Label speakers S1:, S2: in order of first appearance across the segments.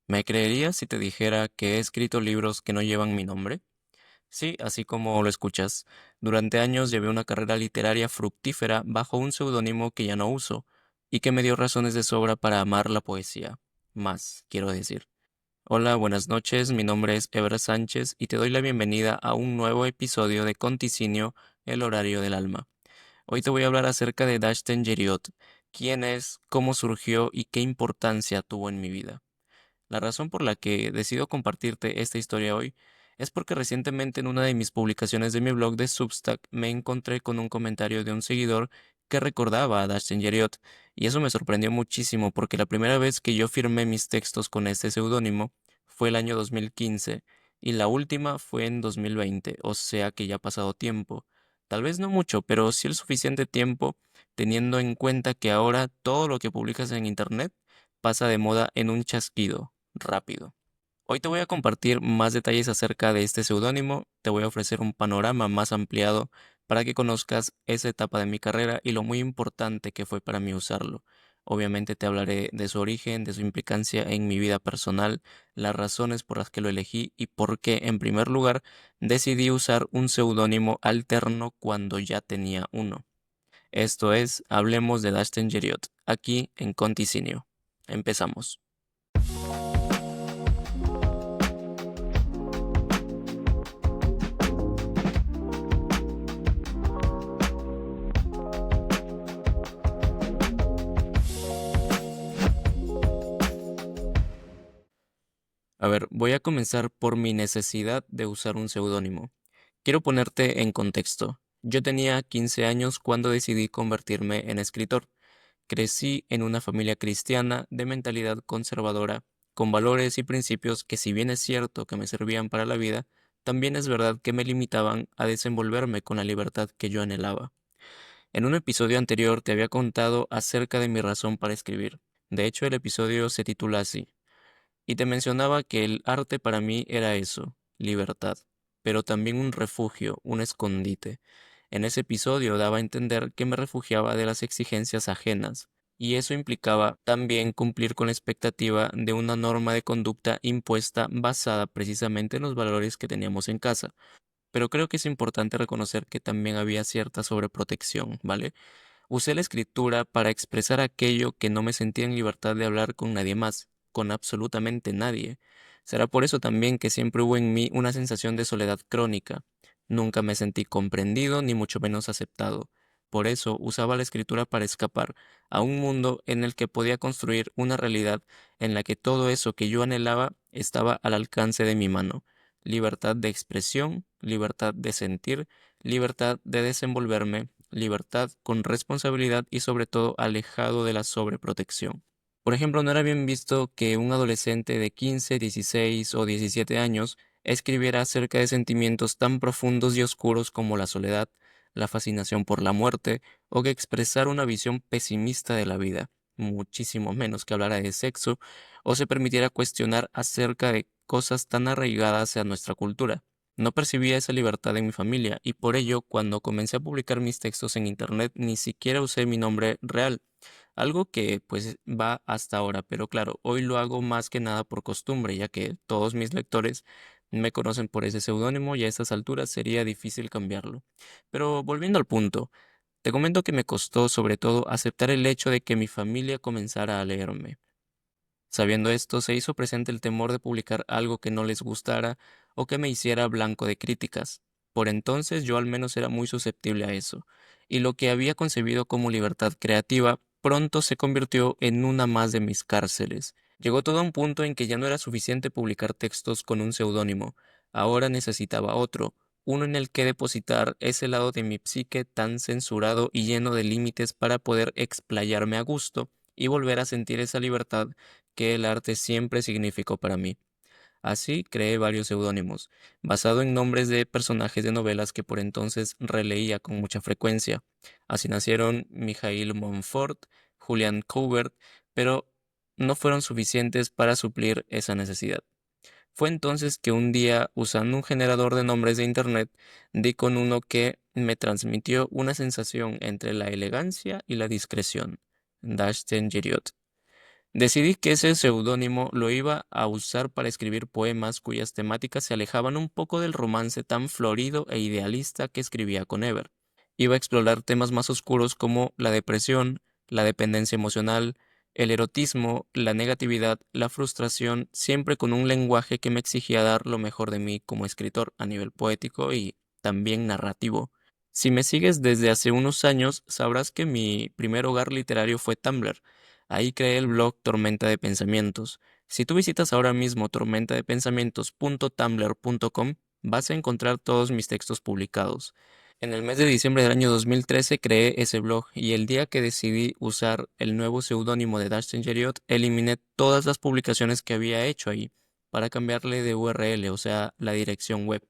S1: ¿Me creerías si te dijera que he escrito libros que no llevan mi nombre? Sí, así como lo escuchas. Durante años llevé una carrera literaria fructífera bajo un seudónimo que ya no uso y que me dio razones de sobra para amar la poesía. Más, quiero decir. Hola, buenas noches, mi nombre es Ebra Sánchez y te doy la bienvenida a un nuevo episodio de Conticinio, el horario del alma. Hoy te voy a hablar acerca de Dashten Geriot, quién es, cómo surgió y qué importancia tuvo en mi vida. La razón por la que decido compartirte esta historia hoy es porque recientemente en una de mis publicaciones de mi blog de Substack me encontré con un comentario de un seguidor que recordaba a Dashten Geriot, y eso me sorprendió muchísimo porque la primera vez que yo firmé mis textos con este seudónimo fue el año 2015 y la última fue en 2020, o sea que ya ha pasado tiempo. Tal vez no mucho, pero sí el suficiente tiempo teniendo en cuenta que ahora todo lo que publicas en internet pasa de moda en un chasquido rápido. Hoy te voy a compartir más detalles acerca de este seudónimo, te voy a ofrecer un panorama más ampliado para que conozcas esa etapa de mi carrera y lo muy importante que fue para mí usarlo. Obviamente te hablaré de su origen, de su implicancia en mi vida personal, las razones por las que lo elegí y por qué, en primer lugar, decidí usar un seudónimo alterno cuando ya tenía uno. Esto es, hablemos de Dashten Geriot, aquí en Conticinio. Empezamos. A ver, voy a comenzar por mi necesidad de usar un seudónimo. Quiero ponerte en contexto. Yo tenía 15 años cuando decidí convertirme en escritor. Crecí en una familia cristiana de mentalidad conservadora, con valores y principios que si bien es cierto que me servían para la vida, también es verdad que me limitaban a desenvolverme con la libertad que yo anhelaba. En un episodio anterior te había contado acerca de mi razón para escribir. De hecho, el episodio se titula así. Y te mencionaba que el arte para mí era eso, libertad, pero también un refugio, un escondite. En ese episodio daba a entender que me refugiaba de las exigencias ajenas, y eso implicaba también cumplir con la expectativa de una norma de conducta impuesta basada precisamente en los valores que teníamos en casa. Pero creo que es importante reconocer que también había cierta sobreprotección, ¿vale? Usé la escritura para expresar aquello que no me sentía en libertad de hablar con nadie más, con absolutamente nadie. Será por eso también que siempre hubo en mí una sensación de soledad crónica. Nunca me sentí comprendido ni mucho menos aceptado. Por eso usaba la escritura para escapar a un mundo en el que podía construir una realidad en la que todo eso que yo anhelaba estaba al alcance de mi mano. Libertad de expresión, libertad de sentir, libertad de desenvolverme, libertad con responsabilidad y sobre todo alejado de la sobreprotección. Por ejemplo, no era bien visto que un adolescente de 15, 16 o 17 años escribiera acerca de sentimientos tan profundos y oscuros como la soledad, la fascinación por la muerte o que expresara una visión pesimista de la vida, muchísimo menos que hablara de sexo o se permitiera cuestionar acerca de cosas tan arraigadas a nuestra cultura. No percibía esa libertad en mi familia y por ello cuando comencé a publicar mis textos en internet ni siquiera usé mi nombre real, algo que pues va hasta ahora, pero claro, hoy lo hago más que nada por costumbre, ya que todos mis lectores me conocen por ese seudónimo y a estas alturas sería difícil cambiarlo. Pero volviendo al punto, te comento que me costó sobre todo aceptar el hecho de que mi familia comenzara a leerme. Sabiendo esto, se hizo presente el temor de publicar algo que no les gustara o que me hiciera blanco de críticas. Por entonces yo al menos era muy susceptible a eso, y lo que había concebido como libertad creativa pronto se convirtió en una más de mis cárceles. Llegó todo a un punto en que ya no era suficiente publicar textos con un seudónimo, ahora necesitaba otro, uno en el que depositar ese lado de mi psique tan censurado y lleno de límites para poder explayarme a gusto y volver a sentir esa libertad que el arte siempre significó para mí. Así creé varios seudónimos, basado en nombres de personajes de novelas que por entonces releía con mucha frecuencia. Así nacieron Mijail Monfort, Julian Covert, pero no fueron suficientes para suplir esa necesidad. Fue entonces que un día, usando un generador de nombres de internet, di con uno que me transmitió una sensación entre la elegancia y la discreción. Dashten Geriot. Decidí que ese seudónimo lo iba a usar para escribir poemas cuyas temáticas se alejaban un poco del romance tan florido e idealista que escribía con Ever. Iba a explorar temas más oscuros como la depresión, la dependencia emocional, el erotismo, la negatividad, la frustración, siempre con un lenguaje que me exigía dar lo mejor de mí como escritor a nivel poético y también narrativo. Si me sigues desde hace unos años, sabrás que mi primer hogar literario fue Tumblr. Ahí creé el blog Tormenta de Pensamientos. Si tú visitas ahora mismo tormentadepensamientos.tumblr.com, vas a encontrar todos mis textos publicados. En el mes de diciembre del año 2013 creé ese blog y el día que decidí usar el nuevo seudónimo de Dashten Jeriot, eliminé todas las publicaciones que había hecho ahí para cambiarle de URL, o sea, la dirección web.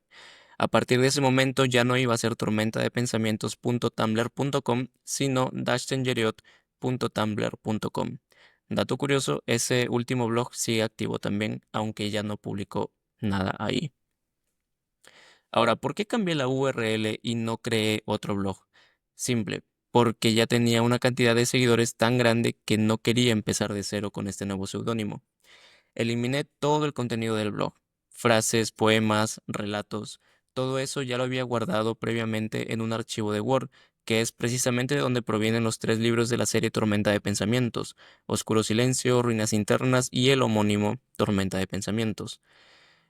S1: A partir de ese momento ya no iba a ser tormentadepensamientos.tumblr.com, sino dashtengeriot.tumblr.com. Dato curioso, ese último blog sigue activo también, aunque ya no publicó nada ahí. Ahora, ¿por qué cambié la URL y no creé otro blog? Simple, porque ya tenía una cantidad de seguidores tan grande que no quería empezar de cero con este nuevo seudónimo. Eliminé todo el contenido del blog, frases, poemas, relatos, todo eso ya lo había guardado previamente en un archivo de Word, que es precisamente de donde provienen los 3 libros de la serie Tormenta de Pensamientos, Oscuro Silencio, Ruinas Internas y el homónimo Tormenta de Pensamientos.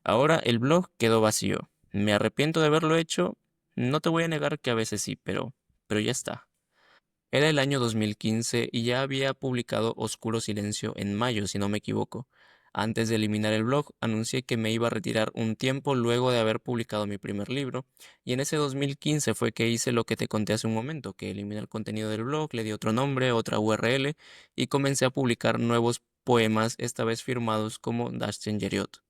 S1: Ahora el blog quedó vacío. ¿Me arrepiento de haberlo hecho? No te voy a negar que a veces sí, pero ya está. Era el año 2015 y ya había publicado Oscuro Silencio en mayo, si no me equivoco. Antes de eliminar el blog, anuncié que me iba a retirar un tiempo luego de haber publicado mi primer libro, y en ese 2015 fue que hice lo que te conté hace un momento, que eliminé el contenido del blog, le di otro nombre, otra URL, y comencé a publicar nuevos poemas, esta vez firmados como Dashten Jeriot.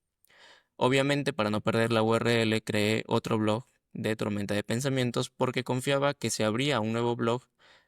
S1: Obviamente, para no perder la URL, creé otro blog de Tormenta de Pensamientos porque confiaba que si abría un nuevo blog,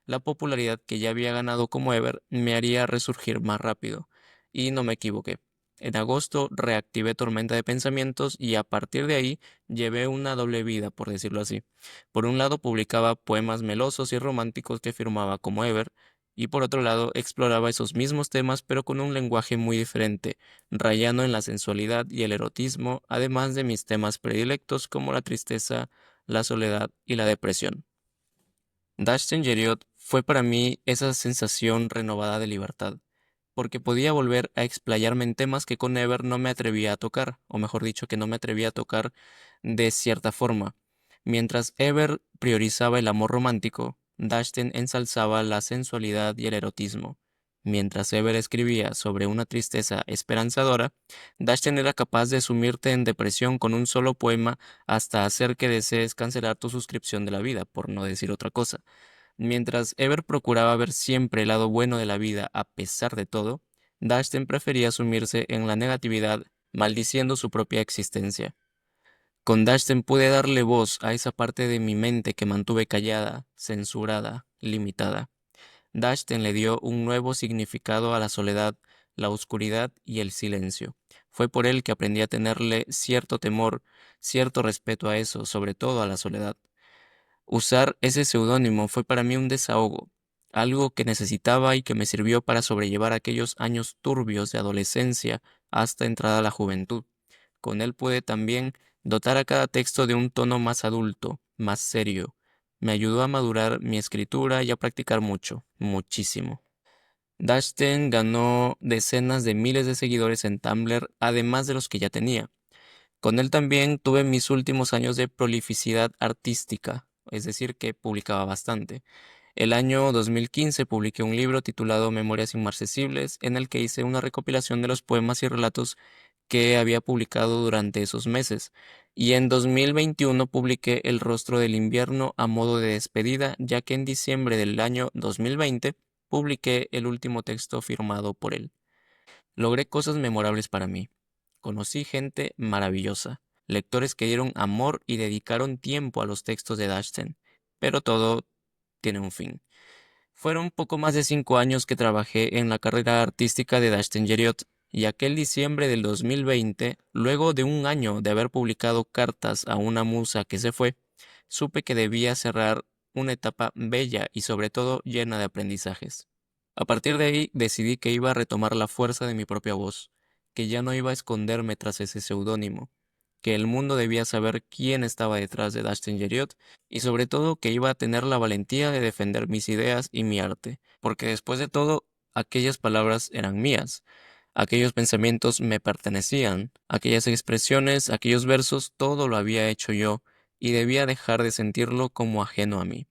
S1: la popularidad que ya había ganado como Ever me haría resurgir más rápido. Y no me equivoqué. En agosto reactivé Tormenta de Pensamientos y a partir de ahí llevé una doble vida, por decirlo así. Por un lado publicaba poemas melosos y románticos que firmaba como Ever, y por otro lado exploraba esos mismos temas pero con un lenguaje muy diferente, rayando en la sensualidad y el erotismo, además de mis temas predilectos como la tristeza, la soledad y la depresión. Dashten Jeriot fue para mí esa sensación renovada de libertad, porque podía volver a explayarme en temas que con Ever no me atrevía a tocar, o mejor dicho, que no me atrevía a tocar de cierta forma. Mientras Ever priorizaba el amor romántico, Dashten ensalzaba la sensualidad y el erotismo. Mientras Ever escribía sobre una tristeza esperanzadora, Dashten era capaz de sumirte en depresión con un solo poema hasta hacer que desees cancelar tu suscripción de la vida, por no decir otra cosa. Mientras Ever procuraba ver siempre el lado bueno de la vida a pesar de todo, Dashten prefería sumirse en la negatividad, maldiciendo su propia existencia. Con Dashten pude darle voz a esa parte de mi mente que mantuve callada, censurada, limitada. Dashten le dio un nuevo significado a la soledad, la oscuridad y el silencio. Fue por él que aprendí a tenerle cierto temor, cierto respeto a eso, sobre todo a la soledad. Usar ese seudónimo fue para mí un desahogo, algo que necesitaba y que me sirvió para sobrellevar aquellos años turbios de adolescencia hasta entrada a la juventud. Con él pude también dotar a cada texto de un tono más adulto, más serio. Me ayudó a madurar mi escritura y a practicar mucho, muchísimo. Dashten ganó decenas de miles de seguidores en Tumblr, además de los que ya tenía. Con él también tuve mis últimos años de prolificidad artística, es decir, que publicaba bastante. El año 2015 publiqué un libro titulado Memorias Inmarcesibles, en el que hice una recopilación de los poemas y relatos que había publicado durante esos meses. Y en 2021 publiqué El rostro del invierno a modo de despedida, ya que en diciembre del año 2020 publiqué el último texto firmado por él. Logré cosas memorables para mí. Conocí gente maravillosa, lectores que dieron amor y dedicaron tiempo a los textos de Dashten, pero todo tiene un fin. Fueron poco más de 5 años que trabajé en la carrera artística de Dashten Jeriot, y aquel diciembre del 2020, luego de un año de haber publicado cartas a una musa que se fue, supe que debía cerrar una etapa bella y sobre todo llena de aprendizajes. A partir de ahí decidí que iba a retomar la fuerza de mi propia voz, que ya no iba a esconderme tras ese seudónimo, que el mundo debía saber quién estaba detrás de Dashtin Geriot y sobre todo que iba a tener la valentía de defender mis ideas y mi arte, porque después de todo, aquellas palabras eran mías, aquellos pensamientos me pertenecían, aquellas expresiones, aquellos versos, todo lo había hecho yo y debía dejar de sentirlo como ajeno a mí.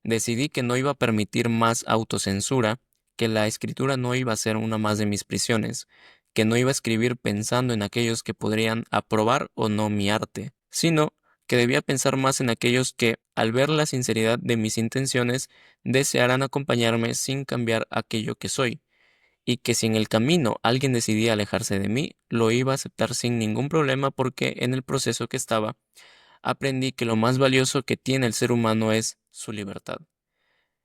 S1: Decidí que no iba a permitir más autocensura, que la escritura no iba a ser una más de mis prisiones, que no iba a escribir pensando en aquellos que podrían aprobar o no mi arte, sino que debía pensar más en aquellos que, al ver la sinceridad de mis intenciones, desearán acompañarme sin cambiar aquello que soy, y que si en el camino alguien decidía alejarse de mí, lo iba a aceptar sin ningún problema porque en el proceso que estaba, aprendí que lo más valioso que tiene el ser humano es su libertad.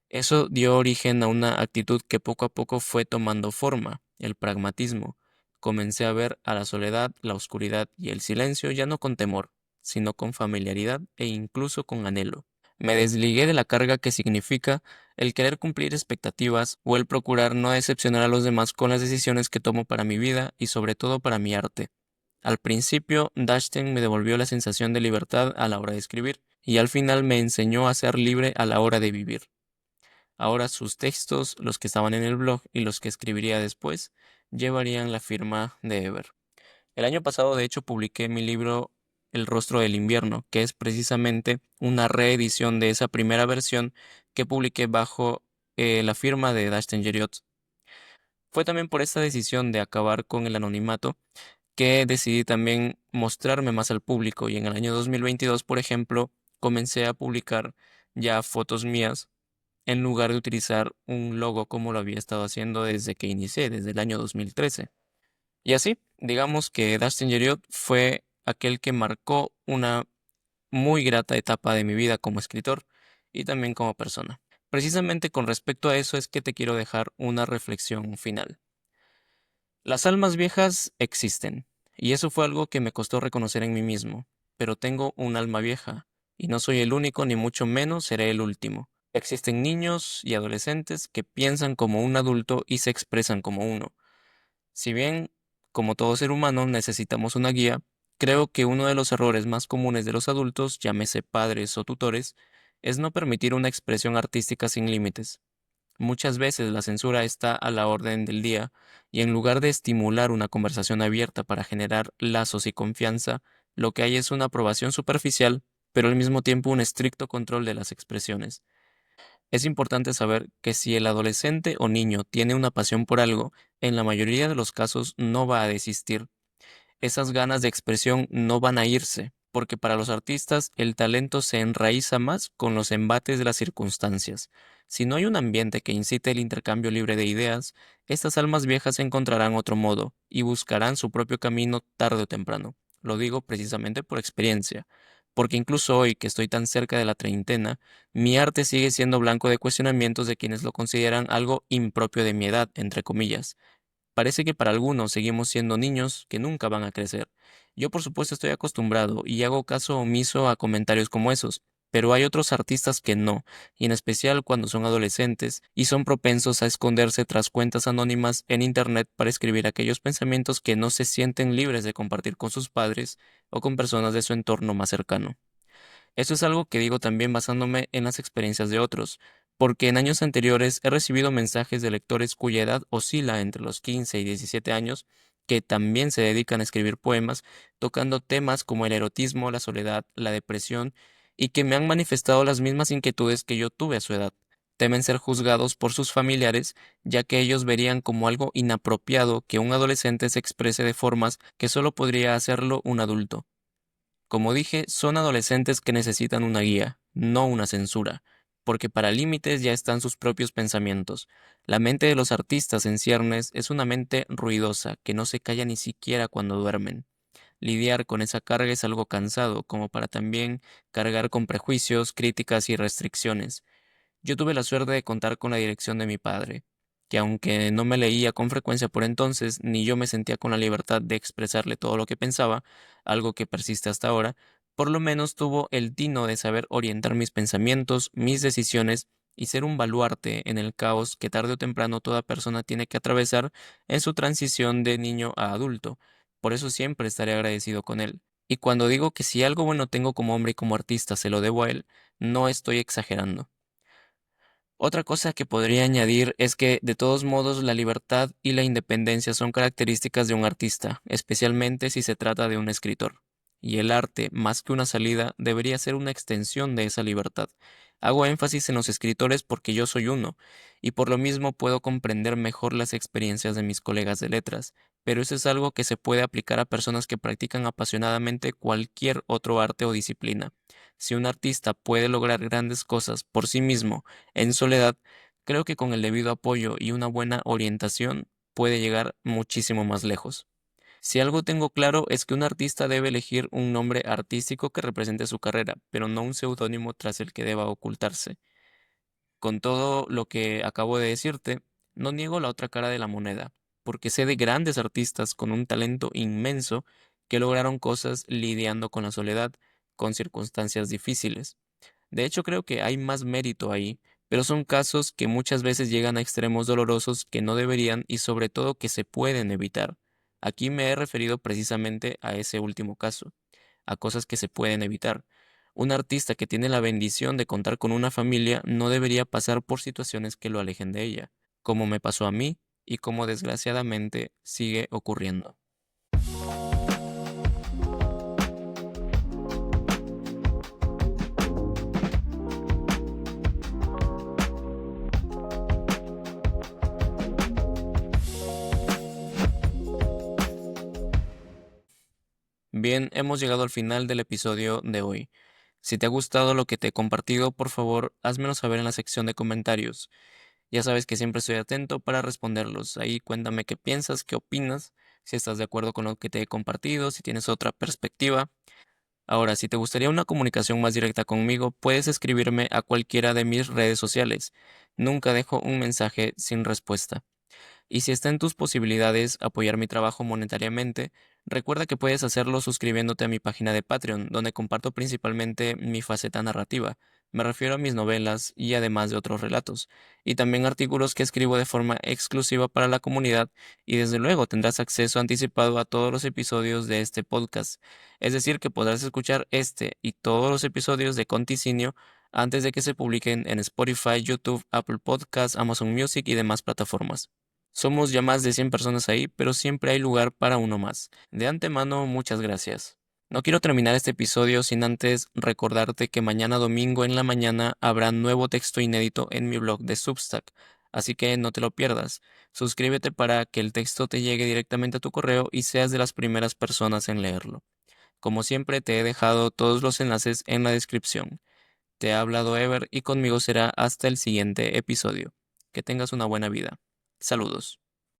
S1: Eso dio origen a una actitud que poco a poco fue tomando forma, el pragmatismo. Comencé a ver a la soledad, la oscuridad y el silencio ya no con temor, sino con familiaridad e incluso con anhelo. Me desligué de la carga que significa el querer cumplir expectativas o el procurar no decepcionar a los demás con las decisiones que tomo para mi vida y sobre todo para mi arte. Al principio, Dashten me devolvió la sensación de libertad a la hora de escribir, y al final me enseñó a ser libre a la hora de vivir. Ahora sus textos, los que estaban en el blog y los que escribiría después, llevarían la firma de Ever. El año pasado, de hecho, publiqué mi libro El rostro del invierno, que es precisamente una reedición de esa primera versión que publiqué bajo la firma de Dashten Geriot. Fue también por esta decisión de acabar con el anonimato que decidí también mostrarme más al público y en el año 2022, por ejemplo, comencé a publicar ya fotos mías en lugar de utilizar un logo como lo había estado haciendo desde que inicié, desde el año 2013. Y así, digamos que Dustin Geriot fue aquel que marcó una muy grata etapa de mi vida como escritor y también como persona. Precisamente con respecto a eso es que te quiero dejar una reflexión final. Las almas viejas existen, y eso fue algo que me costó reconocer en mí mismo, pero tengo un alma vieja, y no soy el único ni mucho menos seré el último. Existen niños y adolescentes que piensan como un adulto y se expresan como uno. Si bien, como todo ser humano, necesitamos una guía, creo que uno de los errores más comunes de los adultos, llámese padres o tutores, es no permitir una expresión artística sin límites. Muchas veces la censura está a la orden del día y en lugar de estimular una conversación abierta para generar lazos y confianza, lo que hay es una aprobación superficial, pero al mismo tiempo un estricto control de las expresiones. Es importante saber que si el adolescente o niño tiene una pasión por algo, en la mayoría de los casos no va a desistir. Esas ganas de expresión no van a irse, porque para los artistas el talento se enraiza más con los embates de las circunstancias. Si no hay un ambiente que incite el intercambio libre de ideas, estas almas viejas encontrarán otro modo y buscarán su propio camino tarde o temprano. Lo digo precisamente por experiencia, porque incluso hoy que estoy tan cerca de la treintena, mi arte sigue siendo blanco de cuestionamientos de quienes lo consideran algo impropio de mi edad, entre comillas. Parece que para algunos seguimos siendo niños que nunca van a crecer. Yo por supuesto estoy acostumbrado y hago caso omiso a comentarios como esos, pero hay otros artistas que no, y en especial cuando son adolescentes y son propensos a esconderse tras cuentas anónimas en Internet para escribir aquellos pensamientos que no se sienten libres de compartir con sus padres o con personas de su entorno más cercano. Eso es algo que digo también basándome en las experiencias de otros, porque en años anteriores he recibido mensajes de lectores cuya edad oscila entre los 15 y 17 años, que también se dedican a escribir poemas, tocando temas como el erotismo, la soledad, la depresión, y que me han manifestado las mismas inquietudes que yo tuve a su edad. Temen ser juzgados por sus familiares, ya que ellos verían como algo inapropiado que un adolescente se exprese de formas que solo podría hacerlo un adulto. Como dije, son adolescentes que necesitan una guía, no una censura, porque para límites ya están sus propios pensamientos. La mente de los artistas en ciernes es una mente ruidosa que no se calla ni siquiera cuando duermen. Lidiar con esa carga es algo cansado, como para también cargar con prejuicios, críticas y restricciones. Yo tuve la suerte de contar con la dirección de mi padre, que aunque no me leía con frecuencia por entonces, ni yo me sentía con la libertad de expresarle todo lo que pensaba, algo que persiste hasta ahora, por lo menos tuvo el tino de saber orientar mis pensamientos, mis decisiones y ser un baluarte en el caos que tarde o temprano toda persona tiene que atravesar en su transición de niño a adulto. Por eso siempre estaré agradecido con él. Y cuando digo que si algo bueno tengo como hombre y como artista se lo debo a él, no estoy exagerando. Otra cosa que podría añadir es que, de todos modos, la libertad y la independencia son características de un artista, especialmente si se trata de un escritor. Y el arte, más que una salida, debería ser una extensión de esa libertad. Hago énfasis en los escritores porque yo soy uno, y por lo mismo puedo comprender mejor las experiencias de mis colegas de letras, pero eso es algo que se puede aplicar a personas que practican apasionadamente cualquier otro arte o disciplina. Si un artista puede lograr grandes cosas por sí mismo, en soledad, creo que con el debido apoyo y una buena orientación puede llegar muchísimo más lejos. Si algo tengo claro es que un artista debe elegir un nombre artístico que represente su carrera, pero no un seudónimo tras el que deba ocultarse. Con todo lo que acabo de decirte, no niego la otra cara de la moneda, porque sé de grandes artistas con un talento inmenso que lograron cosas lidiando con la soledad, con circunstancias difíciles. De hecho, creo que hay más mérito ahí, pero son casos que muchas veces llegan a extremos dolorosos que no deberían y sobre todo que se pueden evitar. Aquí me he referido precisamente a ese último caso, a cosas que se pueden evitar. Un artista que tiene la bendición de contar con una familia no debería pasar por situaciones que lo alejen de ella, como me pasó a mí y como desgraciadamente sigue ocurriendo. Bien, hemos llegado al final del episodio de hoy. Si te ha gustado lo que te he compartido, por favor, házmelo saber en la sección de comentarios. Ya sabes que siempre estoy atento para responderlos. Ahí cuéntame qué piensas, qué opinas, si estás de acuerdo con lo que te he compartido, si tienes otra perspectiva. Ahora, si te gustaría una comunicación más directa conmigo, puedes escribirme a cualquiera de mis redes sociales. Nunca dejo un mensaje sin respuesta. Y si está en tus posibilidades apoyar mi trabajo monetariamente, recuerda que puedes hacerlo suscribiéndote a mi página de Patreon, donde comparto principalmente mi faceta narrativa. Me refiero a mis novelas y además de otros relatos, y también artículos que escribo de forma exclusiva para la comunidad, y desde luego tendrás acceso anticipado a todos los episodios de este podcast. Es decir, que podrás escuchar este y todos los episodios de Conticinio antes de que se publiquen en Spotify, YouTube, Apple Podcasts, Amazon Music y demás plataformas. Somos ya más de 100 personas ahí, pero siempre hay lugar para uno más. De antemano, muchas gracias. No quiero terminar este episodio sin antes recordarte que mañana domingo en la mañana habrá nuevo texto inédito en mi blog de Substack, así que no te lo pierdas. Suscríbete para que el texto te llegue directamente a tu correo y seas de las primeras personas en leerlo. Como siempre, te he dejado todos los enlaces en la descripción. Te ha hablado Ever y conmigo será hasta el siguiente episodio. Que tengas una buena vida. Saludos.